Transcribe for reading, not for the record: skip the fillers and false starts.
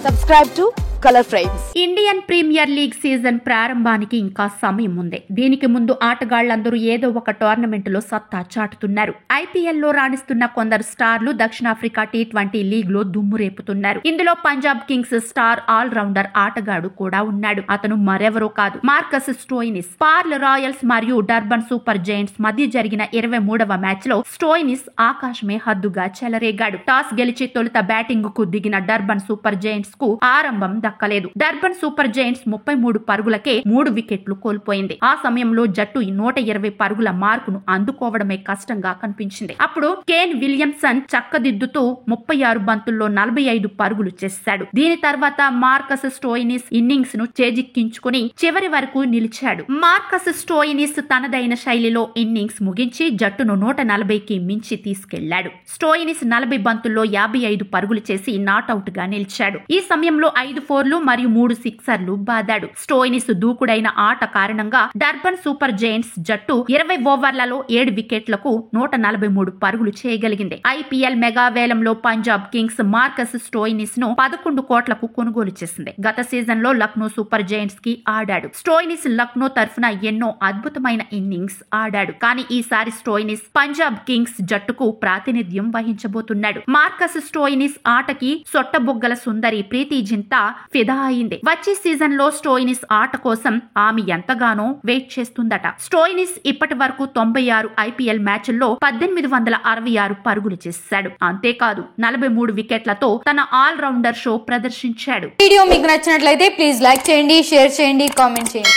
Subscribe to Color Frames. Indian premier league season ప్రారంభానికి ఇంకా సమయం ఉంది. దీనికి ముందు ఆటగాళ్లందరూ ఏదో ఒక టోర్నమెంట్ లో సత్తా చాటుతున్నారు. ఐపీఎల్ లో రాణిస్తున్న కొందరు స్టార్లు దక్షిణాఫ్రికా T20 లీగ్ లో దుమ్ము రేపుతున్నారు. ఇందులో Punjab Kings star all rounder ఆటగాడు కూడా ఉన్నాడు. అతను మరెవరో కాదు, మార్కస్ స్టోయినిస్. పార్ల్ రాయల్స్ మరియు డర్బన్ సూపర్ జైంట్స్ మధ్య జరిగిన 23వ మ్యాచ్ లో స్టోయినిస్ ఆకాశమే హద్దుగా చెలరేగాడు. టాస్ గెలిచి తొలుత బ్యాటింగ్ కు దిగిన డర్బన్ సూపర్ జైంట్స్ కు ఆరంభం దక్కలేదు. డర్బన్ సూపర్ జైంట్స్ 33 పరుగులకే 3 వికెట్లు కోల్పోయింది. ఆ సమయంలో జట్టు 120 పరుగుల మార్కును అందుకోవడమే కష్టంగా కనిపించింది. అప్పుడు కేన్ విలియమ్సన్ చక్కదిద్దుతూ 36 బంతుల్లో 45 పరుగులు చేశాడు. దీని తర్వాత మార్కస్ స్టోయినిస్ ఇన్నింగ్స్ ను చేజిక్కించుకుని చివరి వరకు నిలిచాడు. మార్కస్ స్టోయినిస్ తనదైన శైలిలో ఇన్నింగ్స్ ముగించి జట్టును 140కి మించి తీసుకెళ్లాడు. స్టోయినిస్ 40 బంతుల్లో 55 పరుగులు చేసి నాట్అవుట్ గా నిలిచాడు. ఈ సమయంలో 5 ఫోర్లు మరియు 3 సిక్సర్లు బాదాడు. స్టోయినిస్ దూకుడైన ఆట కారణంగా డర్బన్ సూపర్ జైంట్స్ జట్టు 20 ఓవర్లలో 7 వికెట్లకు 143 పరుగులు చేయగలిగింది. ఐపీఎల్ మెగా వేలంలో పంజాబ్ కింగ్స్ మార్కస్ స్టోయినిస్ ను 11 కోట్లకు కొనుగోలు చేసింది. గత సీజన్ లో లక్నో సూపర్ జైంట్స్ కి ఆడాడు. స్టోయినిస్ లక్నో తరఫున ఎన్నో అద్భుతమైన ఇన్నింగ్స్ ఆడాడు. కానీ ఈసారి స్టోయినిస్ పంజాబ్ కింగ్స్ జట్టుకు ప్రాతినిధ్యం వహించబోతున్నాడు. మార్కస్ స్టోయినిస్ ఆటకి సొట్టబుగ్గల సుందరి ప్రీతి జింతా ఫిదా అయింది. వచ్చే సీజన్ లో స్టోయినిస్ ఆట కోసం ఆమె ఎంతగానో వెయిట్ చేస్తుందట. స్టోయినిస్ ఇప్పటి వరకు 96 ఐపీఎల్ మ్యాచ్ల్లో 1866 పరుగులు చేశాడు. అంతేకాదు 43 వికెట్లతో తన ఆల్ రౌండర్ షో ప్రదర్శించాడు. వీడియో మీకు నచ్చినట్లయితే ప్లీజ్ లైక్ చేయండి, షేర్ చేయండి, కామెంట్ చేయండి.